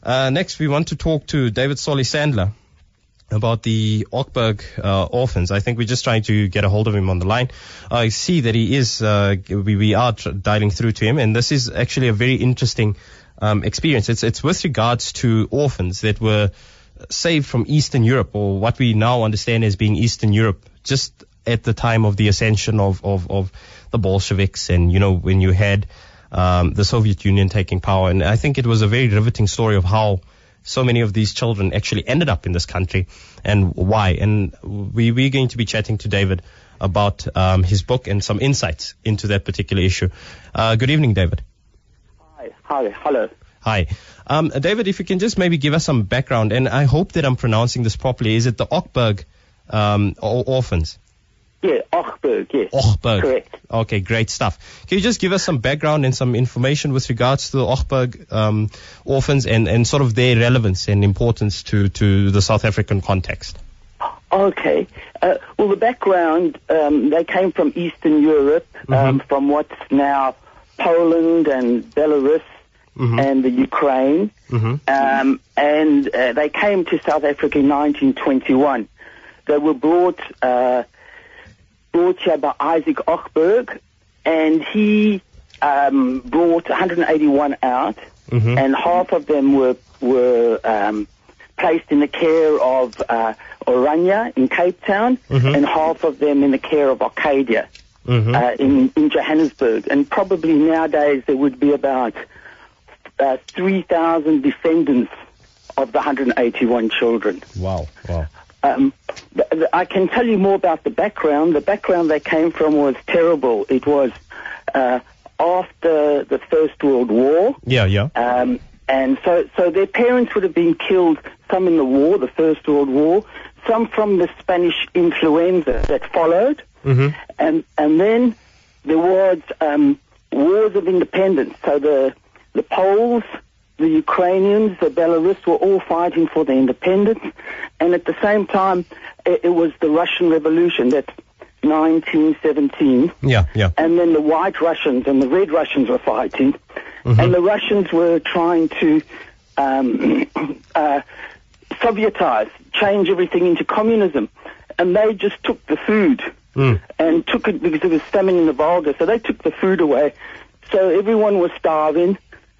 Next, we want to talk to David Solly Sandler about the Ochberg Orphans. I think we're just trying to get a hold of him on the line. I see that he is, we are dialing through to him, and this is actually a very interesting experience. It's with regards to orphans that were saved from Eastern Europe, or what we now understand as being Eastern Europe, just at the time of the ascension of the Bolsheviks, and, you know, when you had the Soviet Union taking power. And I think it was a very riveting story of how so many of these children actually ended up in this country and why. And we're going to be chatting to David about his book and some insights into that particular issue. Good evening, David. Hi, hello. Hi. David, if you can just maybe give us some background, and I hope that I'm pronouncing this properly. Is it the Ochberg Orphans? Yeah, Ochberg, yes. Ochberg. Correct. Okay, great stuff. Can you just give us some background and some information with regards to the Ochberg Orphans and sort of their relevance and importance to the South African context? Okay. Well, the background, they came from Eastern Europe, from what's now Poland and Belarus and the Ukraine. And they came to South Africa in 1921. They were brought here by Isaac Ochberg, and he brought 181 out, and half of them were placed in the care of Oranje in Cape Town, and half of them in the care of Arcadia in Johannesburg. And probably nowadays there would be about 3,000 descendants of the 181 children. Wow. I can tell you more about the background. The background they came from was terrible. It was after the First World War. And so their parents would have been killed, some in the war, the First World War, some from the Spanish influenza that followed. And then there was wars of independence. So the Poles, the Ukrainians, the Belarus were all fighting for their independence. And at the same time, it was the Russian Revolution. That's 1917. And then the White Russians and the Red Russians were fighting. And the Russians were trying to Sovietize, change everything into communism. And they just took the food and took it because there was famine in the Volga. So they took the food away. So everyone was starving.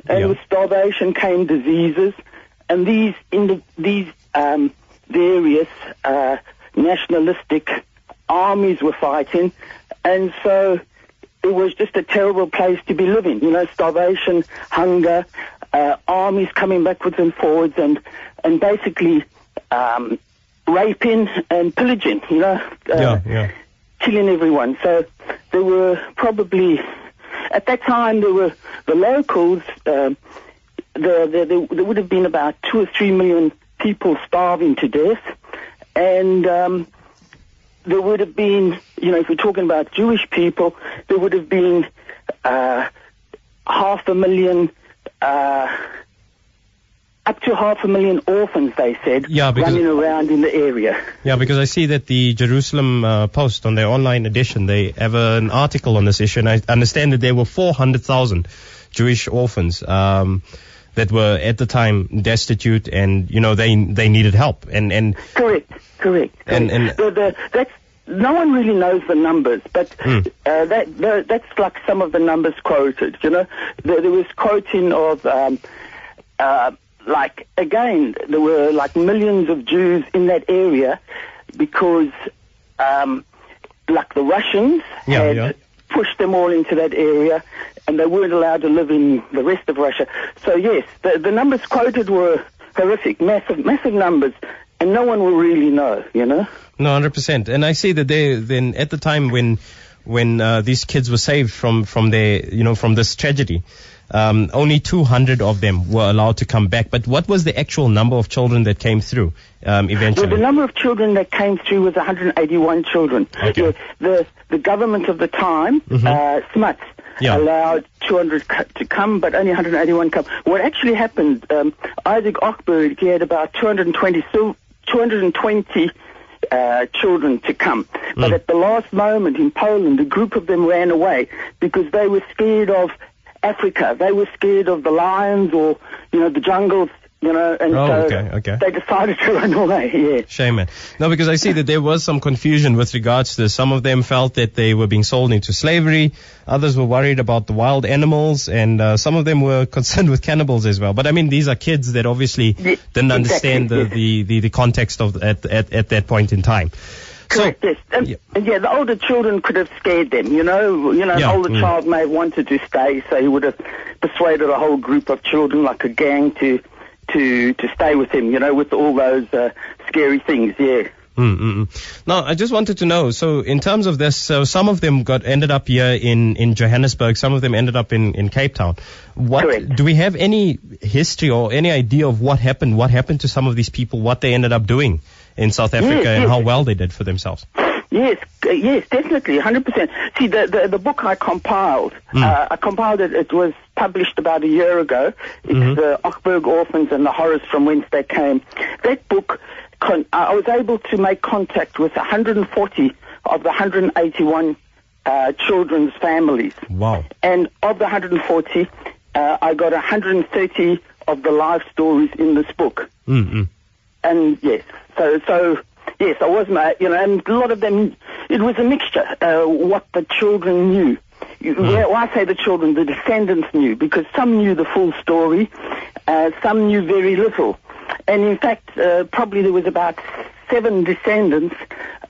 And with starvation came diseases. And these various nationalistic armies were fighting, and so it was just a terrible place to be living. You know, starvation, hunger, armies coming backwards and forwards, and basically raping and pillaging. You know, killing everyone. So there were probably at that time there were the locals. There would have been about 2 or 3 million people starving to death, and there would have been, you know, if we're talking about Jewish people, there would have been 500,000, up to 500,000 orphans, they said, running around in the area. Yeah, because I see that the Jerusalem Post, on their online edition, they have an article on this issue, and I understand that there were 400,000 Jewish orphans that were at the time destitute, and you know they needed help. And correct. And that's no one really knows the numbers, but that's like some of the numbers quoted. You know, there was quoting of like again there were like millions of Jews in that area because like the Russians had pushed them all into that area, and they weren't allowed to live in the rest of Russia. So yes, the numbers quoted were horrific, massive numbers, and no one will really know, you know. No, 100%. And I see that then at the time when these kids were saved from this tragedy, only 200 of them were allowed to come back. But what was the actual number of children that came through eventually? Well, the number of children that came through was 181 children. Okay. The government of the time, Smuts, allowed 200 to come, but only 181 come. What actually happened, Isaac Ochberg, he had about 220 children to come. But at the last moment in Poland, a group of them ran away because they were scared of Africa. They were scared of the lions or, you know, the jungles and they decided to run away, yeah. Shame, man. No, because I see that there was some confusion with regards to this. Some of them felt that they were being sold into slavery. Others were worried about the wild animals, and some of them were concerned with cannibals as well. But I mean, these are kids that obviously didn't understand the context of at that point in time. Correct, yes. And the older children could have scared them, an older child may have wanted to stay, so he would have persuaded a whole group of children, like a gang, to stay with him, with all those scary things, yeah. Now, I just wanted to know, so in terms of this, so some of them ended up here in Johannesburg, some of them ended up in Cape Town. Correct. Do we have any history or any idea of what happened to some of these people, what they ended up doing in South Africa, and how well they did for themselves? Yes, definitely, 100%. See, the book I compiled, it was published about a year ago. It's the Ochberg Orphans and the Horrors from Whence They Came. That book, I was able to make contact with 140 of the 181 children's families. Wow. And of the 140, I got 130 of the life stories in this book. And yes, so yes, I was, and a lot of them, it was a mixture, what the children knew. Well, I say the children, the descendants knew, because some knew the full story, some knew very little. And in fact, probably there was about 7 descendants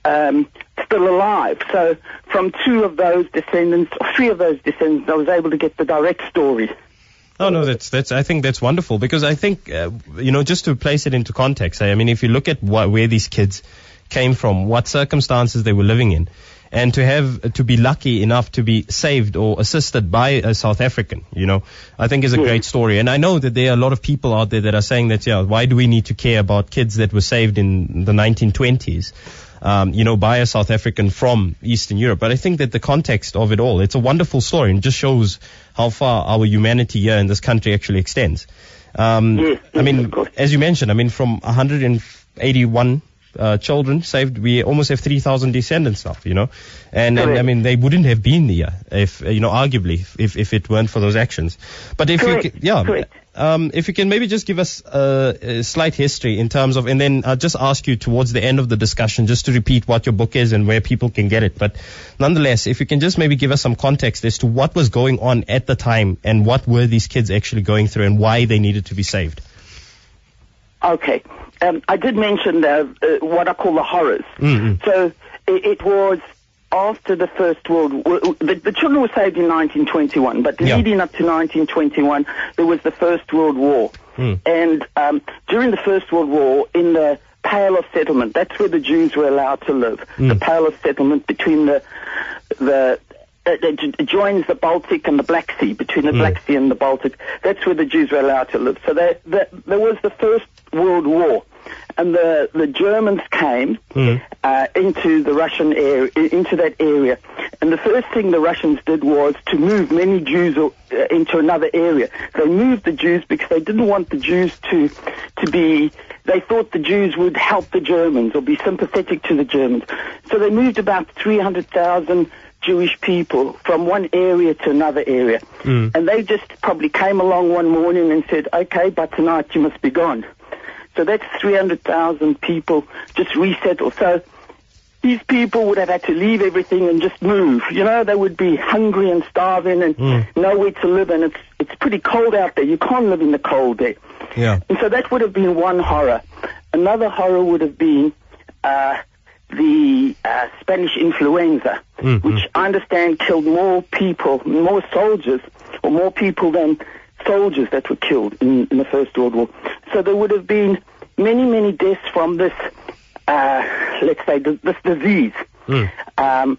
still alive. So from 3 of those descendants, I was able to get the direct story. Oh, no, I think that's wonderful, because I think, just to place it into context, I mean, if you look at where these kids came from, what circumstances they were living in, and to be lucky enough to be saved or assisted by a South African, I think is a great story. And I know that there are a lot of people out there that are saying that, why do we need to care about kids that were saved in the 1920s? By a South African from Eastern Europe. But I think that the context of it all, it's a wonderful story and just shows how far our humanity here in this country actually extends. I mean, as you mentioned, from 181 children saved, we almost have 3,000 descendants now, and I mean, they wouldn't have been there if, arguably, if it weren't for those actions. But if if you can maybe just give us a slight history in terms of, and then I'll just ask you towards the end of the discussion just to repeat what your book is and where people can get it. But nonetheless, if you can just maybe give us some context as to what was going on at the time and what were these kids actually going through and why they needed to be saved. Okay. I did mention what I call the horrors. So it was after the First World War. The children were saved in 1921, but leading up to 1921, there was the First World War. And during the First World War, in the Pale of Settlement, that's where the Jews were allowed to live. The Pale of Settlement between it joins the Baltic and the Black Sea, between the Black Sea and the Baltic. That's where the Jews were allowed to live. So there was the First World War, and the Germans came into the Russian area, into that area. And the first thing the Russians did was to move many Jews into another area. They moved the Jews because they didn't want the Jews to be. They thought the Jews would help the Germans or be sympathetic to the Germans. So they moved about 300,000 Jewish people from one area to another area. And they just probably came along one morning and said, okay, but tonight you must be gone. So that's 300,000 people just resettled. So these people would have had to leave everything and just move. They would be hungry and starving and nowhere to live, and it's pretty cold out there. You can't live in the cold there. Yeah. And so that would have been one horror. Another horror would have been the Spanish influenza, which I understand killed more soldiers, or more people than soldiers that were killed in the First World War. So there would have been many, many deaths from this, let's say, this disease. The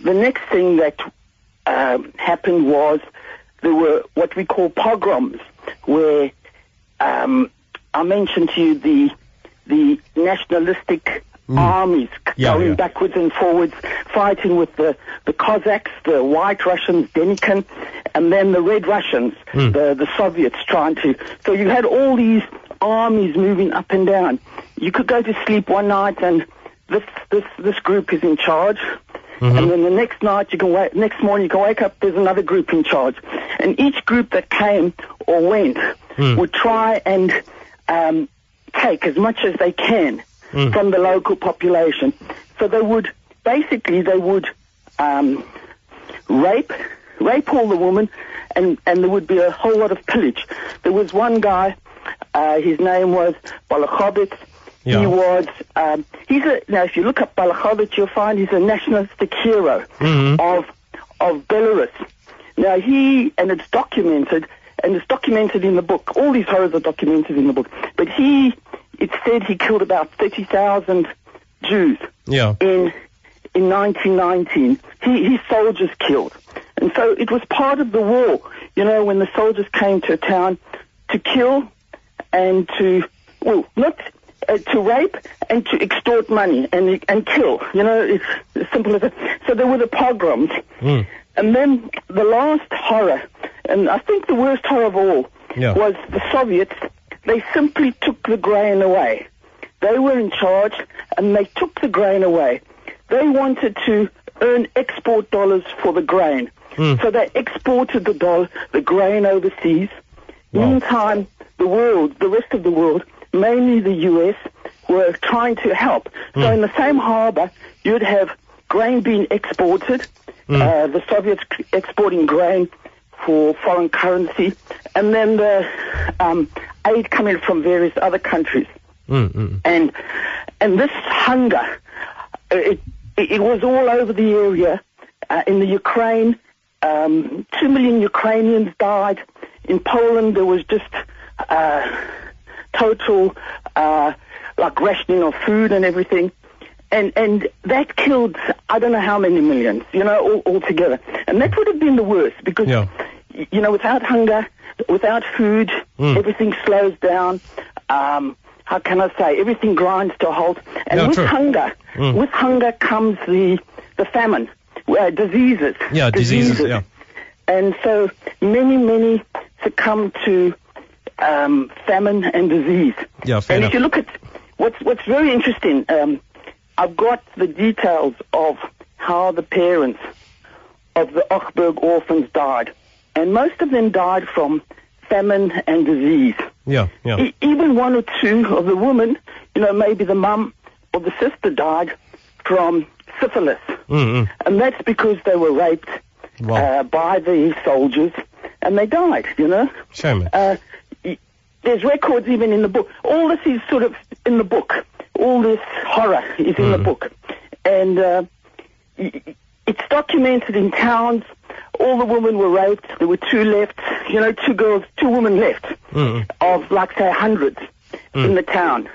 next thing that happened was there were what we call pogroms, where I mentioned to you the nationalistic armies going backwards and forwards, fighting with the Cossacks, the White Russians, Denikin, and then the Red Russians, the Soviets trying to. So you had all these armies moving up and down. You could go to sleep one night and this group is in charge, and then the next night next morning you can wake up, there's another group in charge, and each group that came or went would try and take as much as they can from the local population. So they would rape all the women, and there would be a whole lot of pillage. There was one guy, his name was Balachovitz. Yeah. He was, now if you look up Balachovitz, you'll find he's a nationalistic hero of Belarus. Now and it's documented in the book. All these horrors are documented in the book. But it said he killed about 30,000 Jews in 1919. His soldiers killed. And so it was part of the war, when the soldiers came to a town to kill and to rape and to extort money and kill. It's as simple as that. So there were the pogroms. And then the last horror, and I think the worst horror of all, was the Soviets. They simply took the grain away. They were in charge, and they took the grain away. They wanted to earn export dollars for the grain. So they exported the grain overseas. Wow. Meantime, the rest of the world, mainly the U.S., were trying to help. So in the same harbor, you'd have grain being exported, the Soviets exporting grain for foreign currency, and then the aid coming from various other countries. And this hunger, it was all over the area. In the Ukraine, 2 million Ukrainians died. In Poland, there was just total rationing of food and everything. And that killed, I don't know how many millions, all together. And that would have been the worst because, without hunger, without food, everything slows down. How can I say? Everything grinds to a halt. And with hunger comes the famine, diseases. Yeah, diseases. Yeah. And so many succumb to famine and disease. Yeah, fair enough. If you look at what's very interesting, I've got the details of how the parents of the Ochberg orphans died. And most of them died from famine and disease. Yeah. Even one or two of the women, maybe the mum or the sister died from syphilis. And that's because they were raped by the soldiers and they died, Shame. There's records even in the book. All this is sort of in the book. All this horror is in the book. And it's documented in towns. All the women were raped. There were two left, two women left of, say, hundreds in the town.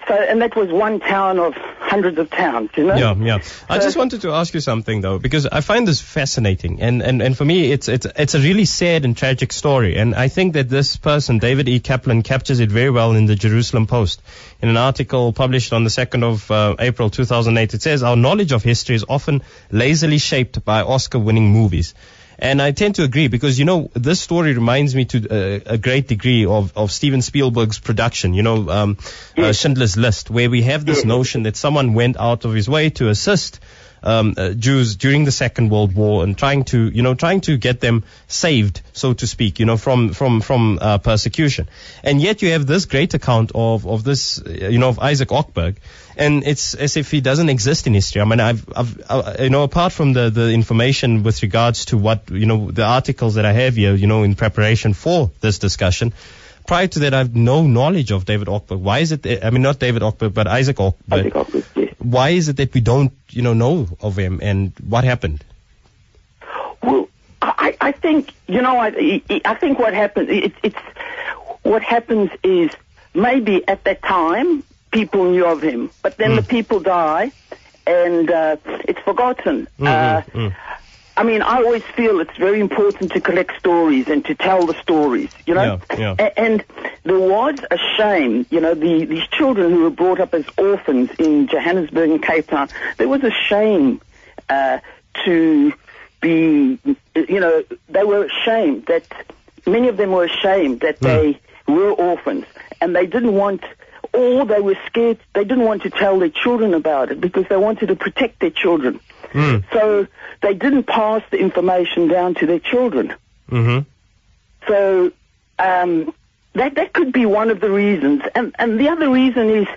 And that was one town of hundreds of towns, Yeah. I just wanted to ask you something, though, because I find this fascinating. And for me, it's a really sad and tragic story. And I think that this person, David E. Kaplan, captures it very well in the Jerusalem Post. In an article published on the 2nd of April 2008, it says, "Our knowledge of history is often lazily shaped by Oscar-winning movies." And I tend to agree because, this story reminds me to a great degree of Steven Spielberg's production, Schindler's List, where we have this notion that someone went out of his way to assist Jews during the Second World War and trying to get them saved, so to speak, from persecution. And yet you have this great account of this, of Isaac Ochberg. And it's as if he doesn't exist in history. I mean, I've apart from the information with regards to what, the articles that I have here, in preparation for this discussion, prior to that, I have no knowledge of David Ochberg. Why is it, not David Ochberg, but Isaac Ochberg. Yes. Why is it that we don't, know of him and what happened? Well, I think, I think what happens, what happens is maybe at that time, people knew of him, but then the people die, and it's forgotten. I mean, I always feel it's very important to collect stories and to tell the stories, Yeah. And there was a shame, these children who were brought up as orphans in Johannesburg and Cape Town, there was a shame to be, they were ashamed that, many of them were ashamed that they were orphans, and they didn't want, or they were scared, they didn't want to tell their children about it because they wanted to protect their children. So they didn't pass the information down to their children. So that could be one of the reasons. And the other reason is,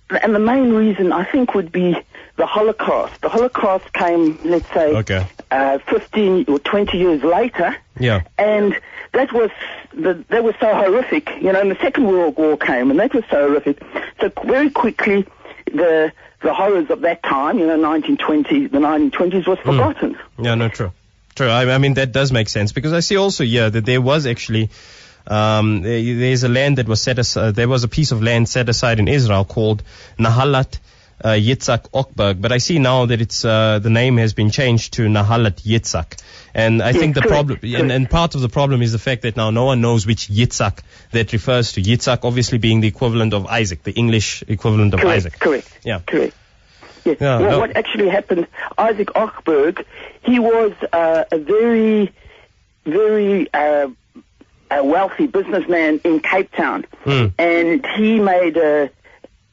and the main reason I think would be the Holocaust. The Holocaust came, let's say, 15 or 20 years later. Yeah. And that was so horrific. You know, and the Second World War came, and that was so horrific. So very quickly, the horrors of that time, you know, the 1920s was forgotten. Yeah, no, true. I mean, that does make sense, because I see also here that there was actually there's a land that was set aside. There was a piece of land set aside in Israel called Nahalat Yitzhak Ochberg, but I see now that it's the name has been changed to Nahalat Yitzhak. And I think the problem, and part of the problem is the fact that now no one knows which Yitzhak that refers to. Yitzhak obviously being the equivalent of Isaac, the English equivalent of Isaac. Correct. Yeah. Correct. Yes. Yeah, well, what actually happened, Isaac Ochberg, he was a very, very wealthy businessman in Cape Town. And he made a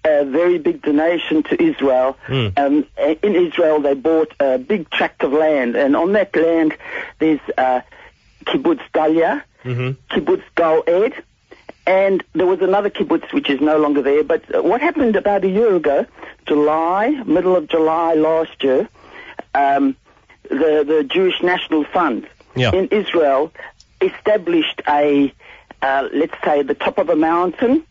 very big donation to Israel. In Israel, they bought a big tract of land, and on that land, there's Kibbutz Dalia, Kibbutz Gal Ed, and there was another kibbutz which is no longer there. But what happened about a year ago, middle of July last year, the Jewish National Fund in Israel established let's say, the top of a mountain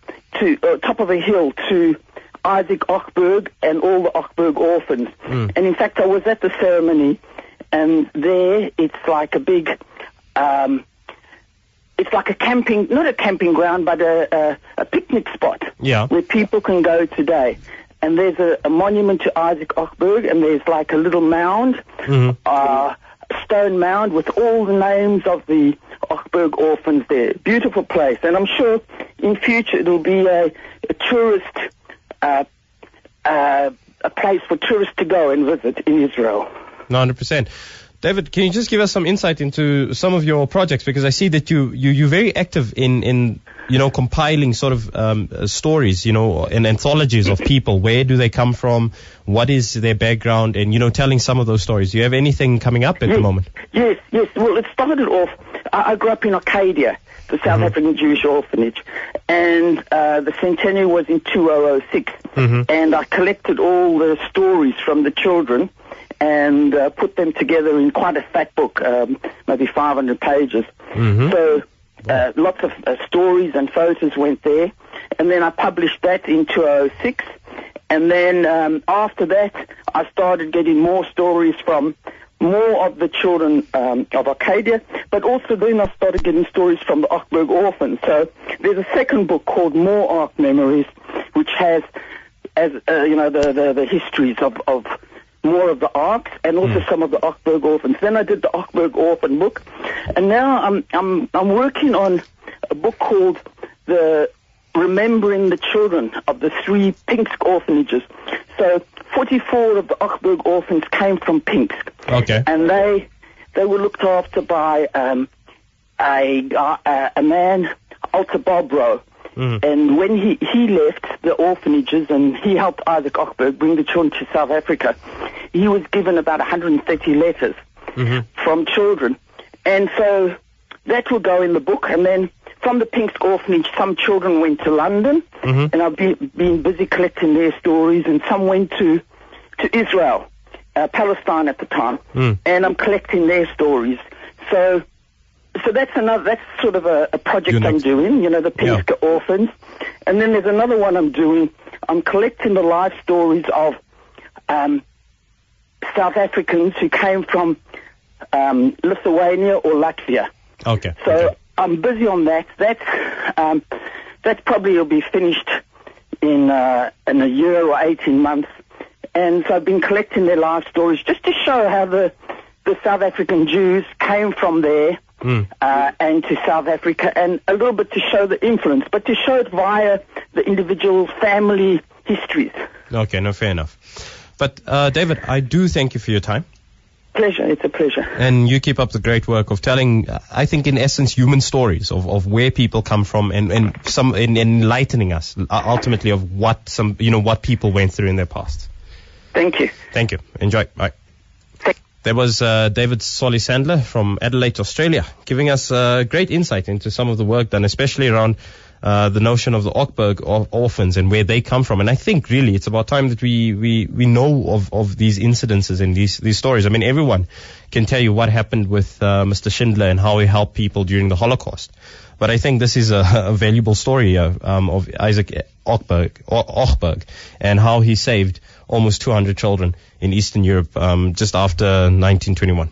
top of a hill to Isaac Ochberg and all the Ochberg Orphans. And in fact, I was at the ceremony, and there it's like a big, it's like not a camping ground, but a picnic spot where people can go today. And there's a monument to Isaac Ochberg, and there's like a little mound, stone mound with all the names of the Ochberg Orphans there. Beautiful place. And I'm sure in future it'll be a tourist, a place for tourists to go and visit in Israel. 100%. David, can you just give us some insight into some of your projects? Because I see that you're very active in compiling sort of stories, and anthologies of people. Where do they come from? What is their background? And, telling some of those stories. Do you have anything coming up at the moment? Yes. Well, it started off, I grew up in Arcadia, the South African Jewish orphanage, and the centenary was in 2006, and I collected all the stories from the children and put them together in quite a fat book, maybe 500 pages. So lots of stories and photos went there. And then I published that in 2006. And then after that, I started getting more stories from more of the children of Arcadia, but also then I started getting stories from the Ochberg Orphans. So there's a second book called More Ark Memories, which has, the histories of more of the Arks and also some of the Ochberg Orphans. Then I did the Ochberg Orphan book, and now I'm working on a book called the Remembering the Children of the 3 Pinsk orphanages. So 44 of the Ochberg Orphans came from Pinsk. Okay. And they were looked after by a man, Alta Bobro. And when he left the orphanages and he helped Isaac Ochberg bring the children to South Africa, he was given about 130 letters from children. And so that will go in the book. And then from the Pinsk orphanage, some children went to London, and I've been busy collecting their stories, and some went to Israel, Palestine at the time, and I'm collecting their stories. So that's sort of a project I'm doing, the Pinsk Orphans. And then there's another one I'm doing. I'm collecting the life stories of South Africans who came from Lithuania or Latvia. Okay. So I'm busy on that. That probably will be finished in a year or 18 months. And so I've been collecting their life stories just to show how the South African Jews came from there and to South Africa, and a little bit to show the influence, but to show it via the individual family histories. Okay, no, fair enough. But David, I do thank you for your time. Pleasure, it's a pleasure. And you keep up the great work of telling, I think in essence, human stories of where people come from, and enlightening us ultimately of what people went through in their past. Thank you. Thank you. Enjoy. Bye. There was David Solly Sandler from Adelaide, Australia, giving us great insight into some of the work done, especially around the notion of the Ochberg Orphans and where they come from. And I think really it's about time that we know of these incidences and these stories. I mean, everyone can tell you what happened with Mr. Schindler and how he helped people during the Holocaust. But I think this is a valuable story of Isaac Ochberg and how he saved almost 200 children in Eastern Europe just after 1921.